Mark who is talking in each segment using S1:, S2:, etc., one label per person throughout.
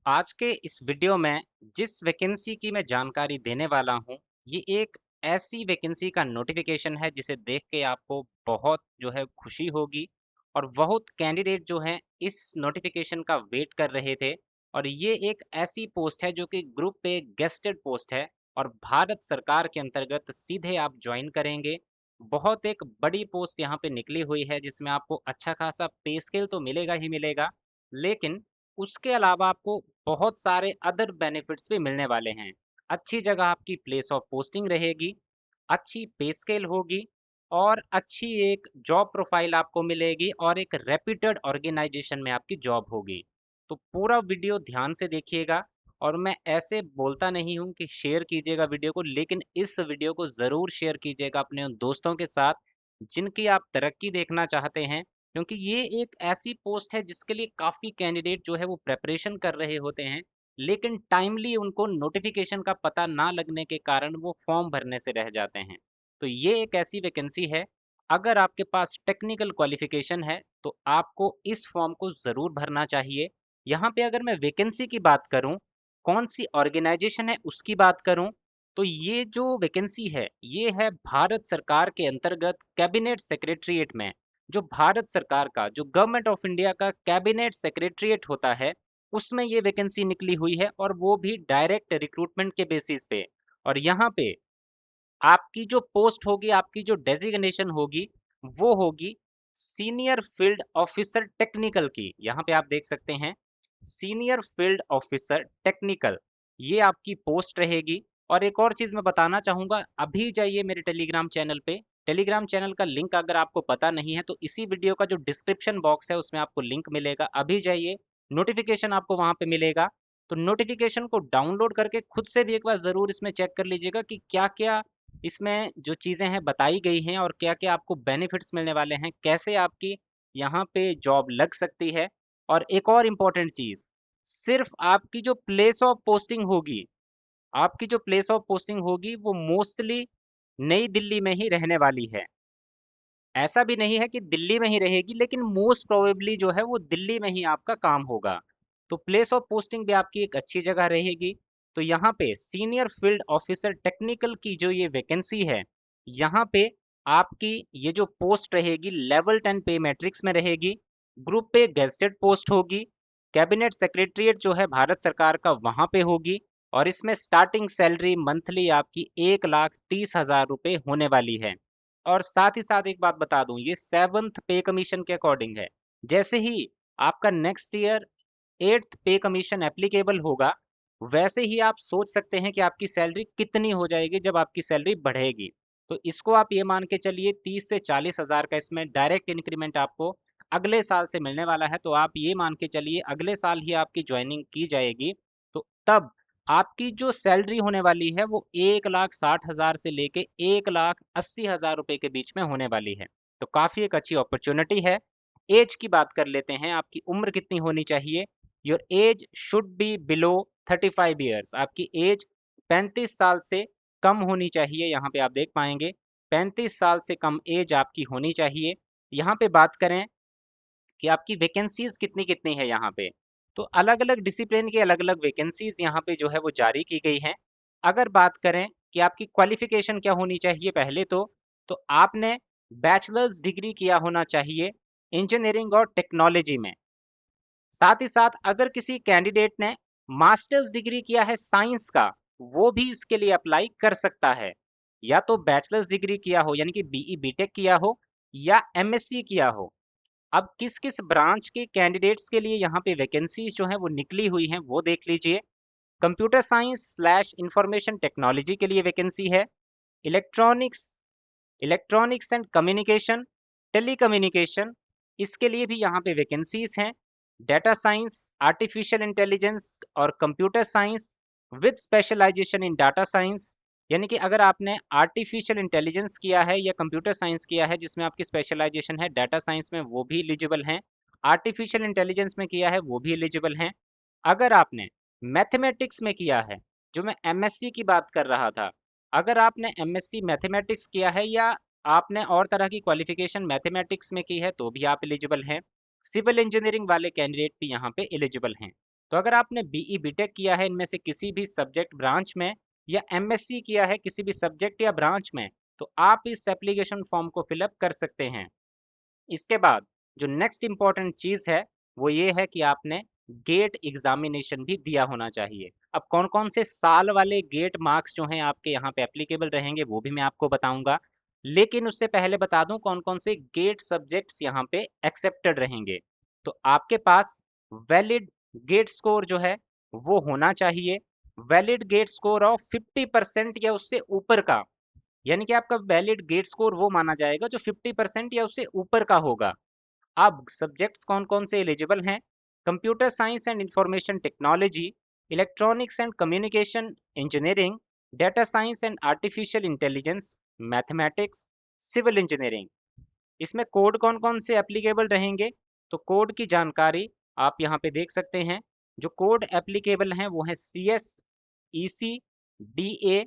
S1: आज के इस वीडियो में जिस वैकेंसी की मैं जानकारी देने वाला हूँ, ये एक ऐसी वैकेंसी का नोटिफिकेशन है जिसे देख के आपको बहुत जो है खुशी होगी और बहुत कैंडिडेट जो हैं इस नोटिफिकेशन का वेट कर रहे थे। और ये एक ऐसी पोस्ट है जो कि ग्रुप पे गेस्टेड पोस्ट है और भारत सरकार के अंतर्गत सीधे आप ज्वाइन करेंगे। बहुत एक बड़ी पोस्ट यहाँ पे निकली हुई है जिसमें आपको अच्छा खासा पे स्केल तो मिलेगा ही मिलेगा, लेकिन उसके अलावा आपको बहुत सारे अदर बेनिफिट्स भी मिलने वाले हैं। अच्छी जगह आपकी प्लेस ऑफ पोस्टिंग रहेगी, अच्छी पे स्केल होगी और अच्छी एक जॉब प्रोफाइल आपको मिलेगी और एक रेप्यूटेड ऑर्गेनाइजेशन में आपकी जॉब होगी। तो पूरा वीडियो ध्यान से देखिएगा। और मैं ऐसे बोलता नहीं हूँ कि शेयर कीजिएगा वीडियो को, लेकिन इस वीडियो को ज़रूर शेयर कीजिएगा अपने उन दोस्तों के साथ जिनकी आप तरक्की देखना चाहते हैं, क्योंकि ये एक ऐसी पोस्ट है जिसके लिए काफ़ी कैंडिडेट जो है वो प्रेपरेशन कर रहे होते हैं, लेकिन टाइमली उनको नोटिफिकेशन का पता ना लगने के कारण वो फॉर्म भरने से रह जाते हैं। तो ये एक ऐसी वैकेंसी है, अगर आपके पास टेक्निकल क्वालिफिकेशन है तो आपको इस फॉर्म को ज़रूर भरना चाहिए। यहाँ पे अगर मैं वैकेंसी की बात करूँ, कौन सी ऑर्गेनाइजेशन है उसकी बात करूँ, तो ये जो वैकेंसी है ये है भारत सरकार के अंतर्गत कैबिनेट सेक्रेटरीट में। जो भारत सरकार का, जो गवर्नमेंट ऑफ इंडिया का कैबिनेट सेक्रेटरीट होता है, उसमें ये वैकेंसी निकली हुई है और वो भी डायरेक्ट रिक्रूटमेंट के बेसिस पे। और यहाँ पे आपकी जो पोस्ट होगी, आपकी जो डेजिग्नेशन होगी, वो होगी सीनियर फील्ड ऑफिसर टेक्निकल की। यहाँ पे आप देख सकते हैं सीनियर फील्ड ऑफिसर टेक्निकल, ये आपकी पोस्ट रहेगी। और एक और चीज मैं बताना चाहूंगा, अभी जाइए मेरे टेलीग्राम चैनल पे। टेलीग्राम चैनल का लिंक अगर आपको पता नहीं है तो इसी वीडियो का जो डिस्क्रिप्शन बॉक्स है उसमें आपको लिंक मिलेगा, अभी जाइए, नोटिफिकेशन आपको वहां पे मिलेगा। तो नोटिफिकेशन को डाउनलोड करके खुद से भी एक बार जरूर इसमें चेक कर लीजिएगा कि क्या क्या इसमें जो चीजें हैं बताई गई हैं और क्या क्या आपको बेनिफिट्स मिलने वाले हैं, कैसे आपकी यहाँ पे जॉब लग सकती है। और एक और इम्पोर्टेंट चीज, सिर्फ आपकी जो प्लेस ऑफ पोस्टिंग होगी, आपकी जो प्लेस ऑफ पोस्टिंग होगी वो मोस्टली नई दिल्ली में ही रहने वाली है। ऐसा भी नहीं है कि दिल्ली में ही रहेगी, लेकिन मोस्ट प्रोबेबली जो है वो दिल्ली में ही आपका काम होगा। तो प्लेस ऑफ पोस्टिंग भी आपकी एक अच्छी जगह रहेगी। तो यहाँ पे सीनियर फील्ड ऑफिसर टेक्निकल की जो ये वैकेंसी है, यहाँ पे आपकी ये जो पोस्ट रहेगी लेवल 10 पे मैट्रिक्स में रहेगी, ग्रुप पे गेस्टेड पोस्ट होगी, कैबिनेट सेक्रेटरीट जो है भारत सरकार का वहां पे होगी। और इसमें स्टार्टिंग सैलरी मंथली आपकी 1,30,000 रुपये होने वाली है। और साथ ही साथ एक बात बता दूं, ये 7th पे कमीशन के अकॉर्डिंग है। जैसे ही आपका नेक्स्ट ईयर 8th पे कमीशन एप्लीकेबल होगा, वैसे ही आप सोच सकते हैं कि आपकी सैलरी कितनी हो जाएगी जब आपकी सैलरी बढ़ेगी। तो इसको आप ये मान के चलिए 30 से 40 हज़ार का इसमें डायरेक्ट इंक्रीमेंट आपको अगले साल से मिलने वाला है। तो आप ये मान के चलिए अगले साल ही आपकी ज्वाइनिंग की जाएगी, तो तब आपकी जो सैलरी होने वाली है वो 1,60,000 से लेके 1,80,000 रुपए के बीच में होने वाली है। तो काफी एक अच्छी अपॉर्चुनिटी है। एज की बात कर लेते हैं, आपकी उम्र कितनी होनी चाहिए। Your age should be below 35 years, आपकी एज 35 साल से कम होनी चाहिए। यहाँ पे आप देख पाएंगे 35 साल से कम एज आपकी होनी चाहिए। यहाँ पे बात करें कि आपकी वैकेंसीज कितनी कितनी है यहाँ पे, तो अलग अलग डिसिप्लिन की अलग अलग वैकेंसीज यहाँ पे जो है वो जारी की गई हैं। अगर बात करें कि आपकी क्वालिफिकेशन क्या होनी चाहिए, पहले तो आपने बैचलर्स डिग्री किया होना चाहिए इंजीनियरिंग और टेक्नोलॉजी में। साथ ही साथ अगर किसी कैंडिडेट ने मास्टर्स डिग्री किया है साइंस का, वो भी इसके लिए अप्लाई कर सकता है। या तो बैचलर्स डिग्री किया हो यानी कि बीई बीटेक किया हो, या एमएससी किया हो। अब किस किस ब्रांच के कैंडिडेट्स के लिए यहाँ पे वैकेंसीज जो हैं वो निकली हुई हैं वो देख लीजिए। Computer science slash information technology के लिए वैकेंसी है। Electronics electronics and communication, telecommunication, इसके लिए भी यहाँ पे वैकेंसीज हैं। डेटा साइंस, आर्टिफिशियल इंटेलिजेंस और computer science with specialisation in data science, यानी कि अगर आपने आर्टिफिशियल इंटेलिजेंस किया है या कंप्यूटर साइंस किया है जिसमें आपकी स्पेशलाइजेशन है डाटा साइंस में, वो भी एलिजिबल हैं। आर्टिफिशियल इंटेलिजेंस में किया है वो भी एलिजिबल हैं। अगर आपने मैथमेटिक्स में किया है, जो मैं एमएससी की बात कर रहा था, अगर आपने एमएससी मैथमेटिक्स किया है या आपने और तरह की क्वालिफिकेशन मैथमेटिक्स में की है तो भी आप एलिजिबल हैं। सिविल इंजीनियरिंग वाले कैंडिडेट भी यहाँ पे एलिजिबल हैं। तो अगर आपने बीई बीटेक किया है इनमें से किसी भी सब्जेक्ट ब्रांच में, या एमएससी किया है किसी भी सब्जेक्ट या ब्रांच में, तो आप इस एप्लीकेशन फॉर्म को फिलअप कर सकते हैं। इसके बाद जो नेक्स्ट इंपॉर्टेंट चीज है वो ये है कि आपने गेट एग्जामिनेशन भी दिया होना चाहिए। अब कौन कौन से साल वाले गेट मार्क्स जो हैं आपके यहाँ पे एप्लीकेबल रहेंगे वो भी मैं आपको बताऊंगा, लेकिन उससे पहले बता दूं कौन कौन से गेट सब्जेक्ट्स यहाँ पे एक्सेप्टेड रहेंगे। तो आपके पास वैलिड गेट स्कोर जो है वो होना चाहिए, वैलिड गेट स्कोर ऑफ 50% या उससे ऊपर का, यानी कि आपका वैलिड गेट स्कोर वो माना जाएगा जो 50% या उससे ऊपर का होगा। अब सब्जेक्ट्स कौन कौन से एलिजिबल हैं? Computer science and information technology, electronics and communication engineering, data science and artificial intelligence, mathematics, civil engineering. इसमें कोड कौन कौन से एप्लीकेबल रहेंगे? तो कोड की जानकारी आप यहाँ पे देख सकते हैं। जो कोड एप्लीकेबल हैं वो हैं C S, E C, D A,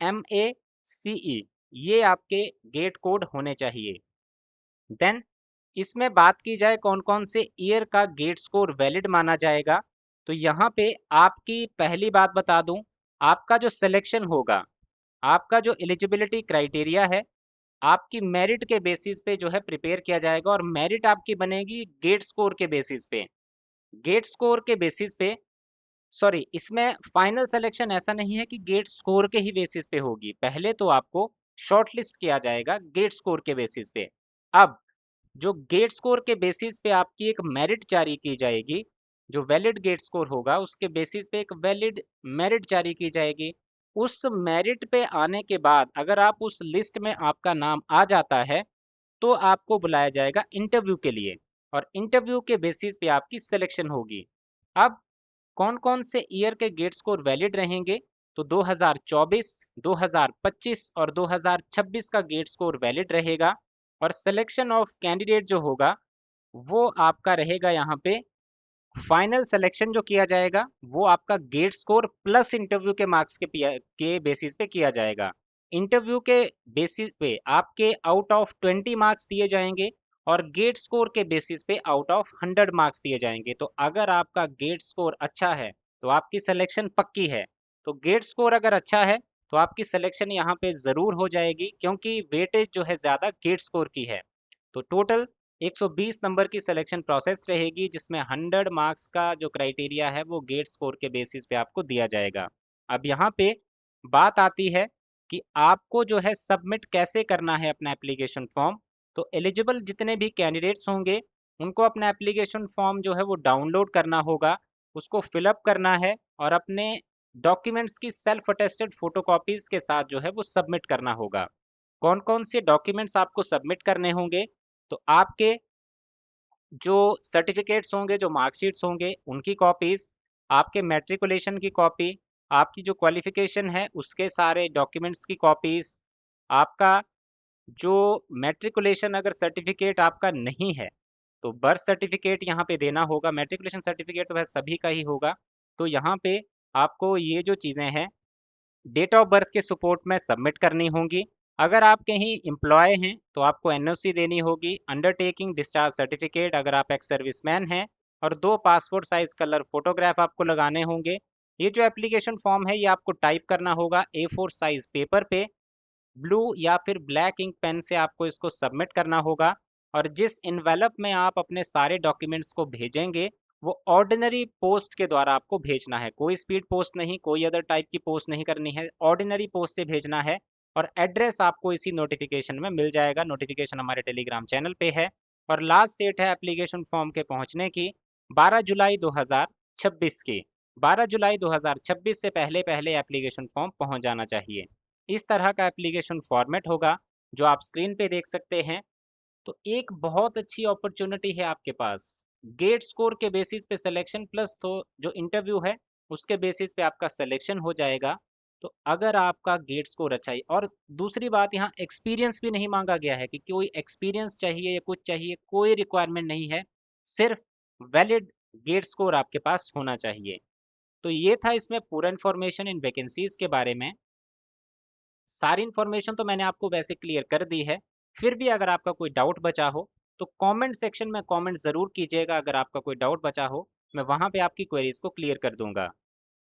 S1: M A, C E. ये आपके गेट कोड होने चाहिए। देन इसमें बात की जाए कौन कौन से ईयर का गेट स्कोर वैलिड माना जाएगा, तो यहाँ पे आपकी पहली बात बता दूं, आपका जो सिलेक्शन होगा, आपका जो एलिजिबिलिटी क्राइटेरिया है, आपकी मेरिट के बेसिस पे जो है प्रिपेयर किया जाएगा, और मेरिट आपकी बनेगी गेट स्कोर के बेसिस पे। गेट स्कोर के बेसिस पे, सॉरी, इसमें फाइनल सिलेक्शन ऐसा नहीं है कि गेट स्कोर के ही बेसिस पे होगी, पहले तो आपको शॉर्टलिस्ट किया जाएगा गेट स्कोर के बेसिस पे। अब जो गेट स्कोर के बेसिस पे आपकी एक मेरिट जारी की जाएगी, जो वैलिड गेट स्कोर होगा उसके बेसिस पे एक वैलिड मेरिट जारी की जाएगी। उस मेरिट पे आने के बाद अगर आप उस लिस्ट में आपका नाम आ जाता है तो आपको बुलाया जाएगा इंटरव्यू के लिए, और इंटरव्यू के बेसिस पे आपकी सिलेक्शन होगी। अब कौन कौन से ईयर के गेट स्कोर वैलिड रहेंगे? तो 2024, 2025 और 2026 का गेट स्कोर वैलिड रहेगा, और सिलेक्शन ऑफ कैंडिडेट जो होगा वो आपका रहेगा यहाँ पे, फाइनल सिलेक्शन जो किया जाएगा वो आपका गेट स्कोर प्लस इंटरव्यू के मार्क्स के बेसिस पे किया जाएगा। इंटरव्यू के बेसिस पे आपके आउट ऑफ 20 मार्क्स दिए जाएंगे, और गेट स्कोर के बेसिस पे आउट ऑफ 100 मार्क्स दिए जाएंगे। तो अगर आपका गेट स्कोर अच्छा है तो आपकी सिलेक्शन पक्की है। तो गेट स्कोर अगर अच्छा है तो आपकी सिलेक्शन यहाँ पे जरूर हो जाएगी, क्योंकि वेटेज जो है ज्यादा गेट स्कोर की है। तो टोटल 120 नंबर की सिलेक्शन प्रोसेस रहेगी, जिसमें 100 मार्क्स का जो क्राइटेरिया है वो गेट स्कोर के बेसिस पे आपको दिया जाएगा। अब यहाँ पे बात आती है कि आपको जो है सबमिट कैसे करना है अपना एप्लीकेशन फॉर्म। तो एलिजिबल जितने भी कैंडिडेट्स होंगे उनको अपना एप्लीकेशन फॉर्म जो है वो डाउनलोड करना होगा, उसको फिलअप करना है, और अपने डॉक्यूमेंट्स की सेल्फ अटेस्टेड फोटोकॉपीज के साथ जो है वो सबमिट करना होगा। कौन कौन से डॉक्यूमेंट्स आपको सबमिट करने होंगे? तो आपके जो सर्टिफिकेट्स होंगे, जो मार्कशीट्स होंगे उनकी कॉपीज, आपके मैट्रिकुलेशन की कॉपी, आपकी जो क्वालिफिकेशन है उसके सारे डॉक्यूमेंट्स की कॉपीज, आपका जो मैट्रिकुलेशन अगर सर्टिफिकेट आपका नहीं है तो बर्थ सर्टिफिकेट यहाँ पे देना होगा। मैट्रिकुलेशन सर्टिफिकेट तो वह सभी का ही होगा। तो यहाँ पे आपको ये जो चीज़ें हैं डेट ऑफ बर्थ के सपोर्ट में सबमिट करनी होंगी। अगर आप कहीं एम्प्लॉय हैं तो आपको एनओसी देनी होगी, अंडरटेकिंग डिस्चार्ज सर्टिफिकेट अगर आप एक्स सर्विसमैन हैं, और 2 पासपोर्ट साइज कलर फोटोग्राफ आपको लगाने होंगे। ये जो एप्लीकेशन फॉर्म है ये आपको टाइप करना होगा A4 साइज पेपर पे, ब्लू या फिर ब्लैक इंक पेन से आपको इसको सबमिट करना होगा। और जिस इन्वेलप में आप अपने सारे डॉक्यूमेंट्स को भेजेंगे वो ऑर्डिनरी पोस्ट के द्वारा आपको भेजना है, कोई स्पीड पोस्ट नहीं, कोई अदर टाइप की पोस्ट नहीं करनी है, ऑर्डिनरी पोस्ट से भेजना है। और एड्रेस आपको इसी नोटिफिकेशन में मिल जाएगा, नोटिफिकेशन हमारे टेलीग्राम चैनल पे है। और लास्ट डेट है एप्लीकेशन फॉर्म के पहुंचने की 12 जुलाई 2026 की। 12 जुलाई 2026 से पहले पहले एप्लीकेशन फॉर्म पहुंच जाना चाहिए। इस तरह का एप्लीकेशन फॉर्मेट होगा जो आप स्क्रीन पे देख सकते हैं। तो एक बहुत अच्छी अपॉर्चुनिटी है आपके पास, गेट स्कोर के बेसिस पे सिलेक्शन प्लस तो जो इंटरव्यू है उसके बेसिस पे आपका सिलेक्शन हो जाएगा। तो अगर आपका गेट स्कोर अच्छा है, और दूसरी बात यहाँ एक्सपीरियंस भी नहीं मांगा गया है कि कोई एक्सपीरियंस चाहिए या कुछ चाहिए, कोई रिक्वायरमेंट नहीं है, सिर्फ वैलिड गेट स्कोर आपके पास होना चाहिए। तो ये था इसमें पूरा इन्फॉर्मेशन इन वैकेंसीज के बारे में। सारी इन्फॉर्मेशन तो मैंने आपको वैसे क्लियर कर दी है, फिर भी अगर आपका कोई डाउट बचा हो तो कमेंट सेक्शन में कमेंट ज़रूर कीजिएगा अगर आपका कोई डाउट बचा हो। मैं वहाँ पे आपकी क्वेरीज को क्लियर कर दूंगा।